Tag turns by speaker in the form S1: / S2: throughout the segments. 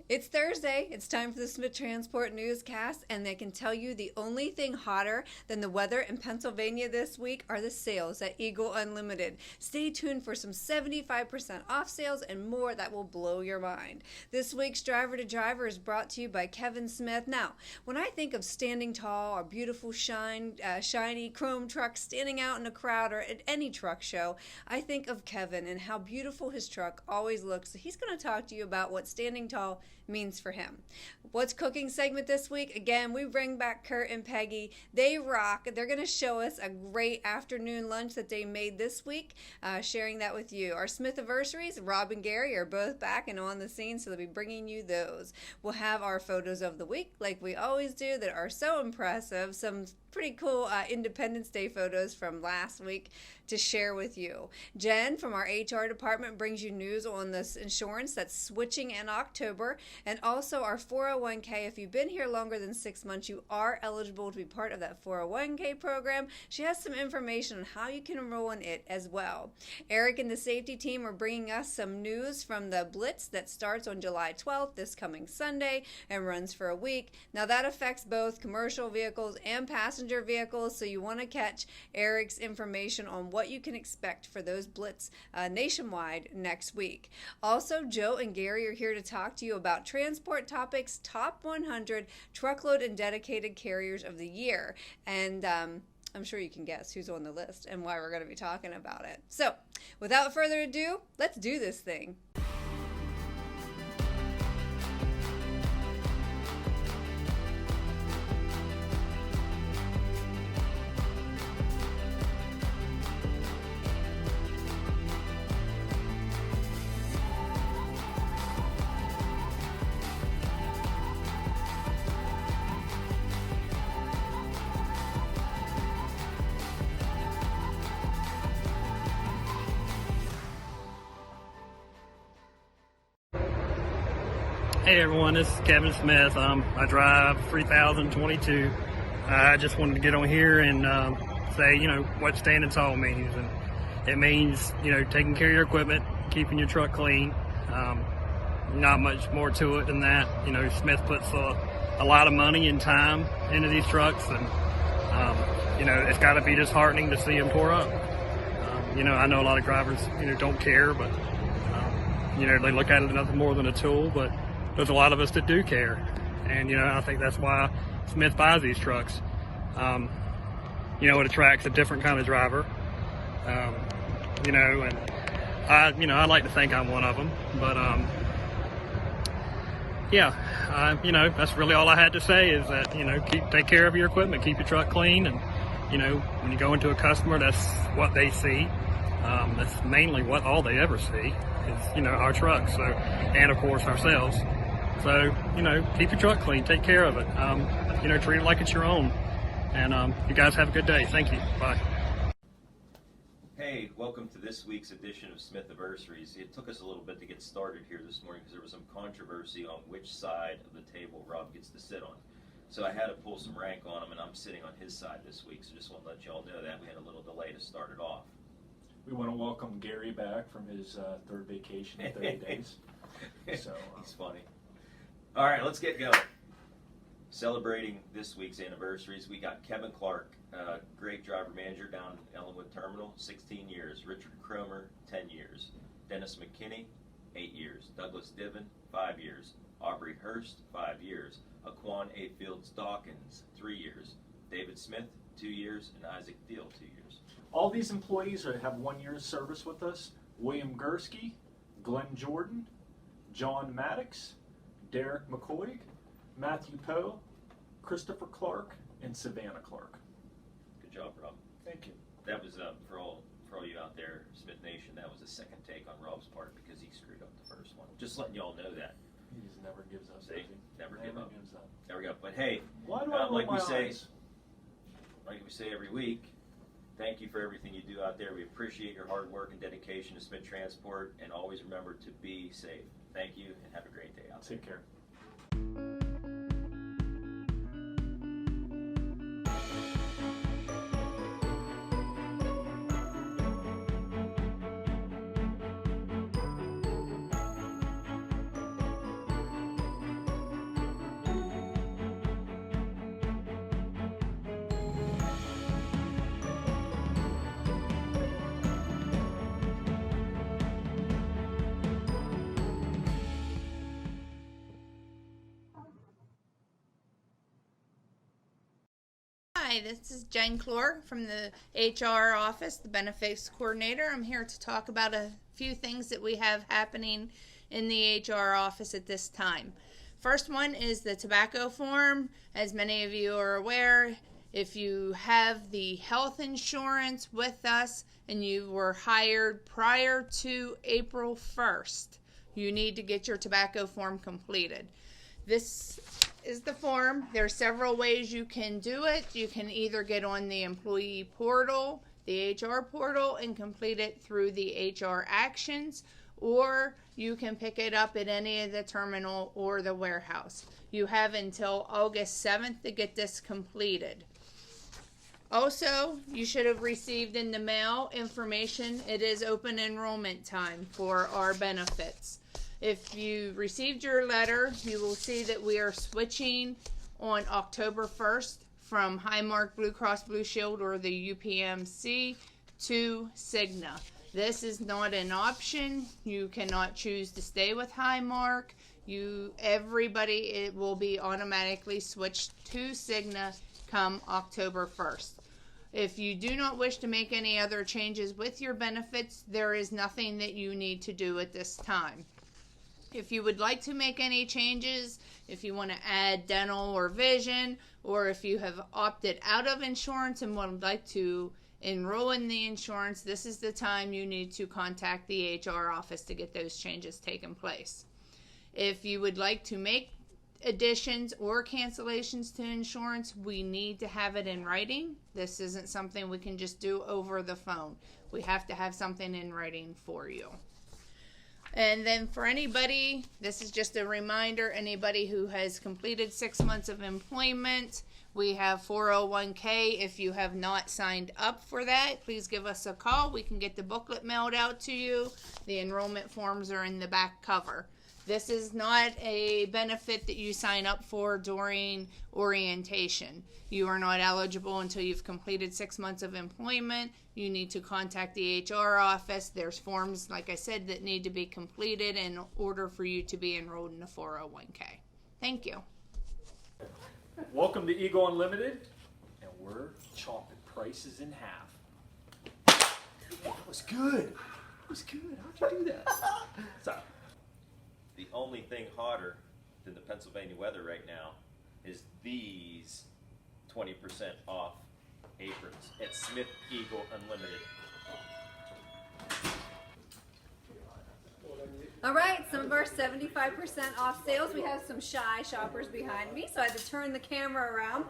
S1: It's Thursday. It's time for the Smith Transport Newscast, and they can tell you the only thing hotter than the weather in Pennsylvania this week are the sales at Eagle Unlimited. Stay tuned for some 75% off sales and more that will blow your mind. This week's Driver to Driver is brought to you by Kevin Smith. Now, when I think of standing tall or beautiful shiny chrome trucks standing out in a crowd or at any truck show, I think of Kevin and how beautiful his truck always looks. So he's going to talk to you about what standing tall means for him. What's cooking segment this week? Again, we bring back Kurt and Peggy. They rock. They're going to show us a great afternoon lunch that they made this week, sharing that with you. Our Smith anniversaries, Rob and Gary are both back and on the scene, so they'll be bringing you those. We'll have our photos of the week, like we always do, that are so impressive. Some pretty cool Independence Day photos from last week to share with you. Jen from our HR department brings you news on this insurance that's switching in October, and also our 401k. If you've been here longer than 6 months, you are eligible to be part of that 401k program. She has some information on how you can enroll in it as well. Eric and the safety team are bringing us some news from the Blitz that starts on July 12th, this coming Sunday, and runs for a week. Now that affects both commercial vehicles and passenger vehicles, so you want to catch Eric's information on what you can expect for those Blitz nationwide next week. Also, Joe and Gary are here to talk to you about Transport Topics Top 100 Truckload and Dedicated Carriers of the Year. And I'm sure you can guess who's on the list and why we're going to be talking about it. So, without further ado, let's do this thing.
S2: Hey everyone, this is Kevin Smith. I drive 3022. I just wanted to get on here and say, what standing tall means. And it means, taking care of your equipment, keeping your truck clean. Not much more to it than that. Smith puts a lot of money and time into these trucks, and, it's got to be disheartening to see them tore up. I know a lot of drivers, don't care, but, they look at it as nothing more than a tool, but there's a lot of us that do care, and I think that's why Smith buys these trucks. It attracts a different kind of driver, and I like to think I'm one of them, but that's really all I had to say is that take care of your equipment, keep your truck clean, and when you go into a customer, that's what they see. That's mainly what all they ever see is our trucks, so, and of course ourselves. So, keep your truck clean, take care of it, treat it like it's your own. And you guys have a good day. Thank you. Bye.
S3: Hey, welcome to this week's edition of Smith Anniversaries. It took us a little bit to get started here this morning because there was some controversy on which side of the table Rob gets to sit on. So I had to pull some rank on him, and I'm sitting on his side this week, so just want to let you all know that. We had a little delay to start it off.
S4: We want to welcome Gary back from his third vacation in 30 days. So
S3: he's funny. All right, let's get going. Celebrating this week's anniversaries, we got Kevin Clark, great driver manager down in Ellenwood Terminal, 16 years. Richard Cromer, 10 years. Dennis McKinney, 8 years. Douglas Diven, 5 years. Aubrey Hurst, 5 years. Aquan A. Fields Dawkins, 3 years. David Smith, 2 years. And Isaac Deal, 2 years.
S4: all these employees have 1 year's service with us. William Gursky, Glenn Jordan, John Maddox, Derek McCoy, Matthew Poe, Christopher Clark, and Savannah Clark.
S3: Good job, Rob.
S4: Thank you.
S3: That was, for all you out there, Smith Nation, that was a second take on Rob's part because he screwed up the first one. Just letting you all know that.
S4: He just never gives up.
S3: See? Never give up.
S4: Gives up.
S3: Never give up. But hey,
S4: Why do I roll my eyes?
S3: Like we say every week, thank you for everything you do out there. We appreciate your hard work and dedication to Smith Transport, and always remember to be safe. Thank you, and have a great day out there.
S4: Take care.
S5: Hi, this is Jen Clore from the HR office, the benefits coordinator. I'm here to talk about a few things that we have happening in the HR office at this time. First one is the tobacco form. As many of you are aware, if you have the health insurance with us and you were hired prior to April 1st, you need to get your tobacco form completed. This is the form. There are several ways you can do it. You can either get on the employee portal, the HR portal, and complete it through the HR actions, or you can pick it up at any of the terminal or the warehouse. You have until August 7th to get this completed. Also, you should have received in the mail information. It is open enrollment time for our benefits. If you received your letter, you will see that we are switching on October 1st from Highmark Blue Cross Blue Shield or the UPMC to Cigna. This is not an option. You cannot choose to stay with Highmark. It will be automatically switched to Cigna come October 1st. If you do not wish to make any other changes with your benefits, there is nothing that you need to do at this time. If you would like to make any changes, if you want to add dental or vision, or if you have opted out of insurance and would like to enroll in the insurance, this is the time you need to contact the HR office to get those changes taken place. If you would like to make additions or cancellations to insurance, we need to have it in writing. This isn't something we can just do over the phone. We have to have something in writing for you. And then for anybody, this is just a reminder, anybody who has completed 6 months of employment, we have 401k. If you have not signed up for that, please give us a call. We can get the booklet mailed out to you. The enrollment forms are in the back cover. This is not a benefit that you sign up for during orientation. You are not eligible until you've completed 6 months of employment. You need to contact the HR office. There's forms, like I said, that need to be completed in order for you to be enrolled in a 401k. Thank you.
S4: Welcome to Eagle Unlimited, and we're chopping prices in half. That was good. That was good. How'd you do that? So,
S3: The only thing hotter than the Pennsylvania weather right now is these 20% off aprons at Smith Eagle Unlimited.
S1: All right, some of our 75% off sales. We have some shy shoppers behind me, so I had to turn the camera around.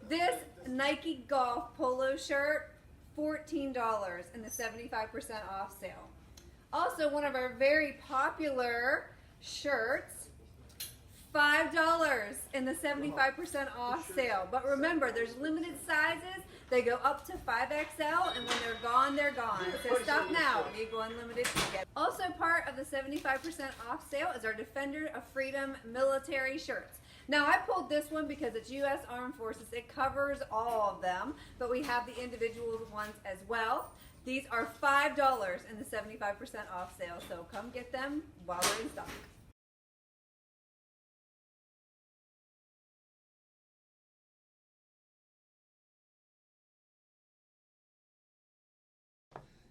S1: This Nike Golf polo shirt, $14 in the 75% off sale. Also, one of our very popular shirts, $5 in the 75% off sale. But remember, there's limited sizes. They go up to 5XL, and when they're gone, they're gone. So stop now at Eagle Unlimited to get. Also part of the 75% off sale is our Defender of Freedom military shirts. Now, I pulled this one because it's U.S. Armed Forces. It covers all of them, but we have the individual ones as well. These are $5 in the 75% off sale, so come get them while they're in stock.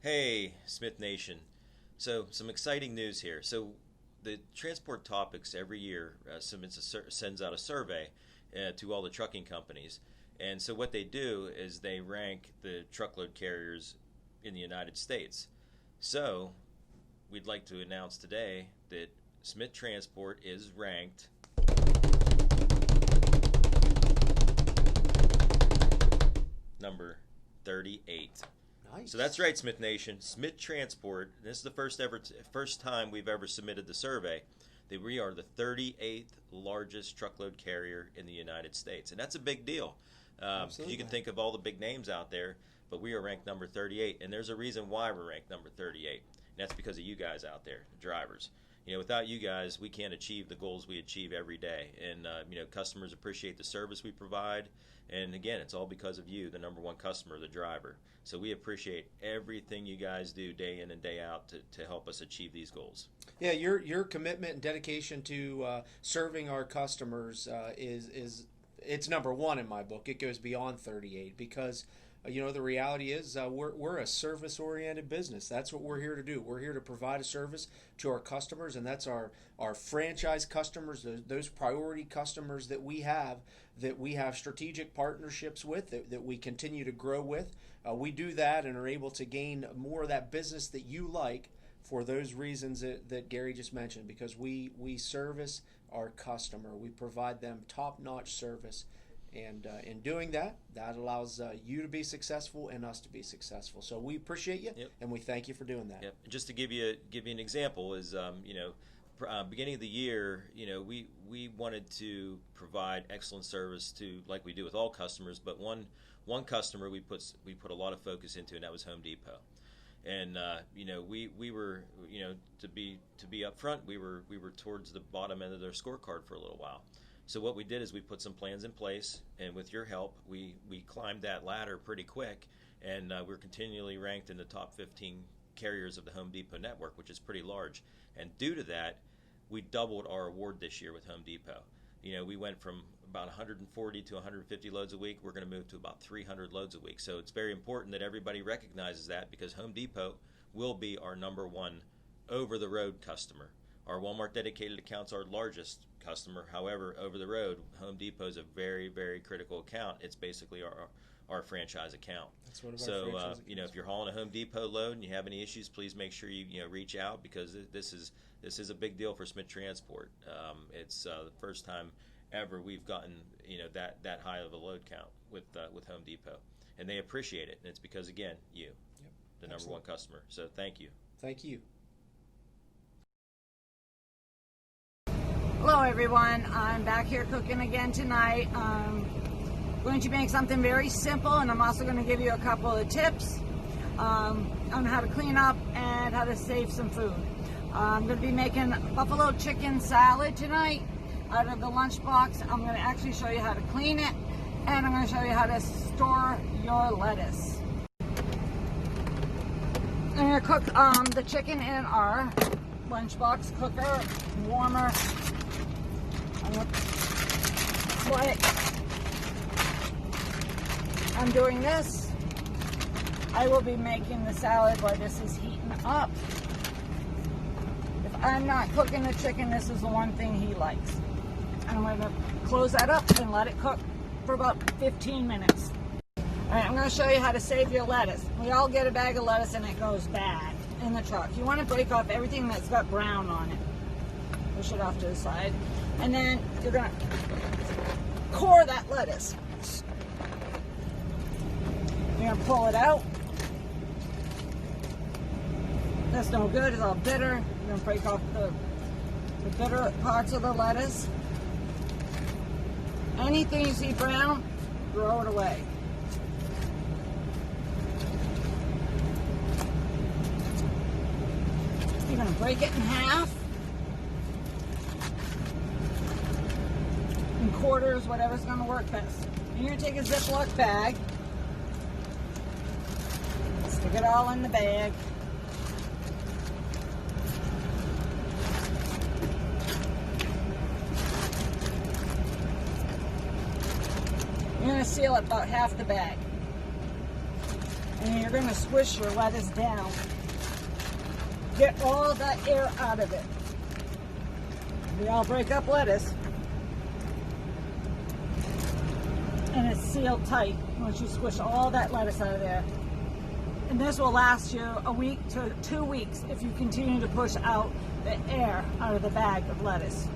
S3: Hey, Smith Nation. So, some exciting news here. So, the Transport Topics every year sends out a survey to all the trucking companies. And so what they do is they rank the truckload carriers in the United States. So, we'd like to announce today that Smith Transport is ranked number 38.
S6: Nice.
S3: So that's right, Smith Nation. Smith Transport, this is the first time we've ever submitted the survey, that we are the 38th largest truckload carrier in the United States. And that's a big deal. You can think of all the big names out there, but we are ranked number 38. And there's a reason why we're ranked number 38. And that's because of you guys out there, the drivers. You know, without you guys, we can't achieve the goals we achieve every day. And, customers appreciate the service we provide. And, again, it's all because of you, the number one customer, the driver. So we appreciate everything you guys do day in and day out to help us achieve these goals.
S6: Yeah, your commitment and dedication to serving our customers is it's number one in my book. It goes beyond 38 because the reality is we're a service-oriented business. That's what we're here to do. We're here to provide a service to our customers, and that's our franchise customers, those priority customers that we have strategic partnerships with, that we continue to grow with. We do that and are able to gain more of that business that you like for those reasons that Gary just mentioned, because we service our customer. We provide them top-notch service. And in doing that allows you to be successful and us to be successful. So we appreciate you, and we thank you for doing that.
S3: Yep. Just to give you an example is, beginning of the year, we wanted to provide excellent service to, like we do with all customers, but one customer we put a lot of focus into, and that was Home Depot. And we were to be upfront, we were towards the bottom end of their scorecard for a little while. So what we did is we put some plans in place, and with your help, we climbed that ladder pretty quick, and we're continually ranked in the top 15 carriers of the Home Depot network, which is pretty large. And due to that, we doubled our award this year with Home Depot. We went from about 140 to 150 loads a week. We're going to move to about 300 loads a week. So it's very important that everybody recognizes that, because Home Depot will be our number one over-the-road customer. Our Walmart dedicated account's our largest customer. However, over the road, Home Depot is a very, very critical account. It's basically our franchise account.
S6: That's one of our
S3: franchise
S6: accounts.
S3: If you're hauling a Home Depot load and you have any issues, please make sure you reach out, because this is a big deal for Smith Transport. It's the first time ever we've gotten that high of a load count with Home Depot, and they appreciate it. And it's because, again, the number one customer. So thank you.
S6: Thank you.
S7: Hello everyone, I'm back here cooking again tonight. I'm going to make something very simple, and I'm also going to give you a couple of tips on how to clean up and how to save some food. I'm going to be making buffalo chicken salad tonight out of the lunchbox. I'm going to actually show you how to clean it, and I'm going to show you how to store your lettuce. I'm going to cook the chicken in our lunchbox cooker, warmer. While I'm doing this, I will be making the salad while this is heating up. If I'm not cooking the chicken, this is the one thing he likes. I'm going to close that up and let it cook for about 15 minutes. Alright, I'm going to show you how to save your lettuce. We all get a bag of lettuce and it goes bad in the truck. You want to break off everything that's got brown on it. Push it off to the side. And then you're going to core that lettuce. You're going to pull it out. That's no good. It's all bitter. You're going to break off the bitter parts of the lettuce. Anything you see brown, throw it away. You're going to break it in half. In quarters, whatever's going to work best. And you're going to take a Ziploc bag, stick it all in the bag. You're going to seal it about half the bag. And you're going to squish your lettuce down. Get all that air out of it. We all break up lettuce. And it's sealed tight once you squish all that lettuce out of there. And this will last you a week to 2 weeks if you continue to push out the air out of the bag of lettuce.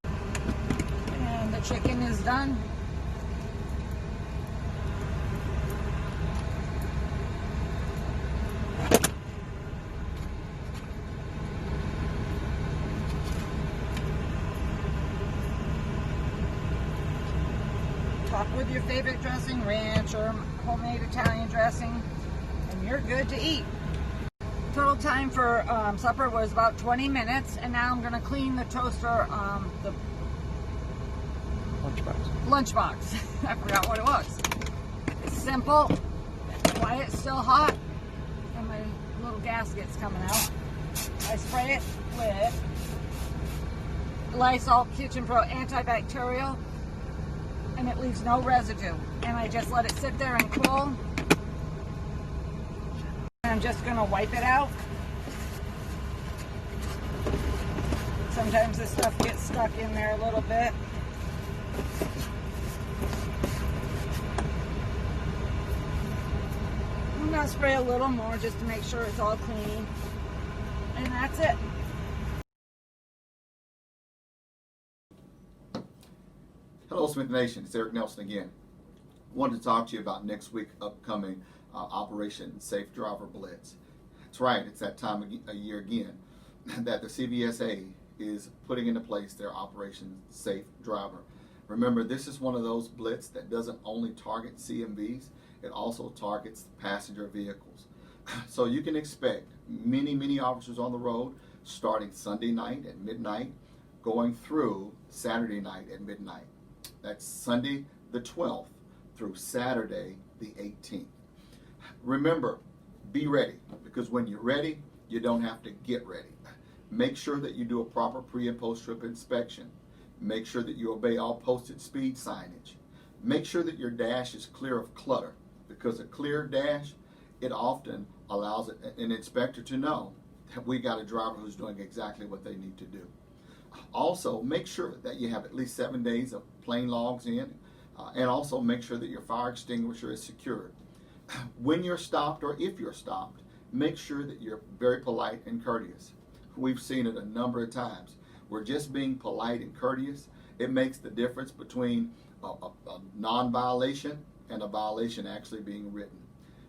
S7: And the chicken is done. Top with your favorite dressing, ranch or homemade Italian dressing, and you're good to eat. Total time for supper was about 20 minutes, and now I'm going to clean the toaster, the lunchbox. I forgot what it was. It's simple. Why it's still hot, and my little gasket's coming out. I spray it with Lysol Kitchen Pro antibacterial. and it leaves no residue. And I just let it sit there and cool. And I'm just gonna wipe it out. Sometimes this stuff gets stuck in there a little bit. I'm gonna spray a little more just to make sure it's all clean. And that's it.
S8: Hello, Smith Nation. It's Eric Nelson again. I wanted to talk to you about next week upcoming Operation Safe Driver Blitz. That's right. It's that time of year again that the CVSA is putting into place their Operation Safe Driver. Remember, this is one of those blitz that doesn't only target CMVs, it also targets passenger vehicles. So you can expect many officers on the road starting Sunday night at midnight, going through Saturday night at midnight. That's Sunday the 12th through Saturday the 18th. Remember, be ready, because when you're ready, you don't have to get ready. Make sure that you do a proper pre and post trip inspection. Make sure that you obey all posted speed signage. Make sure that your dash is clear of clutter, because a clear dash, it often allows an inspector to know that we got a driver who's doing exactly what they need to do. Also, make sure that you have at least 7 days of plain logs in, and also make sure that your fire extinguisher is secured. When you're stopped, or if you're stopped, make sure that you're very polite and courteous. We've seen it a number of times. We're just being polite and courteous. It makes the difference between a non-violation and a violation actually being written.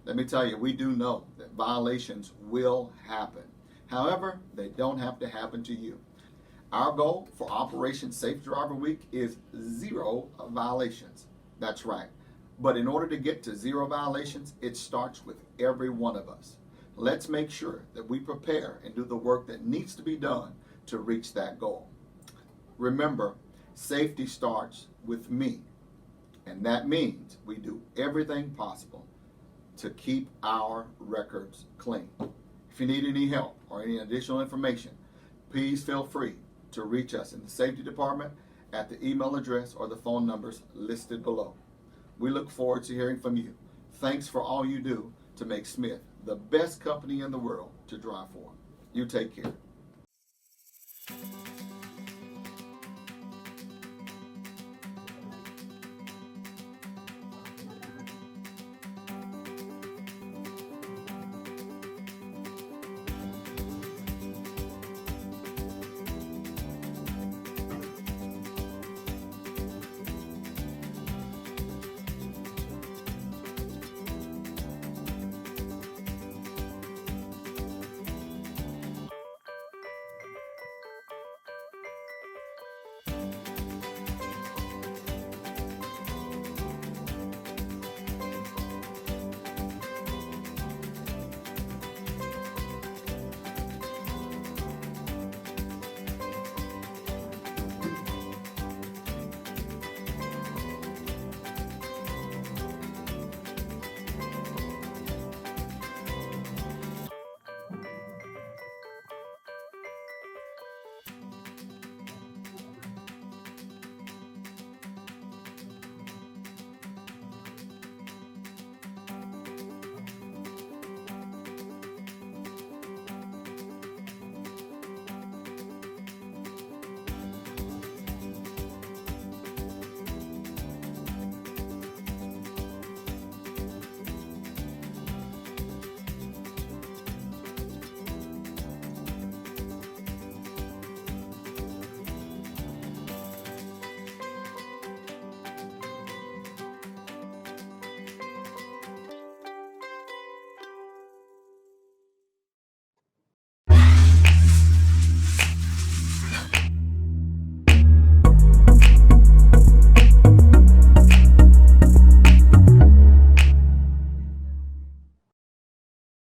S8: Let me tell you, we do know that violations will happen. However, they don't have to happen to you. Our goal for Operation Safe Driver Week is 0 violations. That's right. But in order to get to 0 violations, it starts with every one of us. Let's make sure that we prepare and do the work that needs to be done to reach that goal. Remember, safety starts with me. And that means we do everything possible to keep our records clean. If you need any help or any additional information, please feel free to reach us in the safety department at the email address or the phone numbers listed below. We look forward to hearing from you. Thanks for all you do to make Smith the best company in the world to drive for. You take care.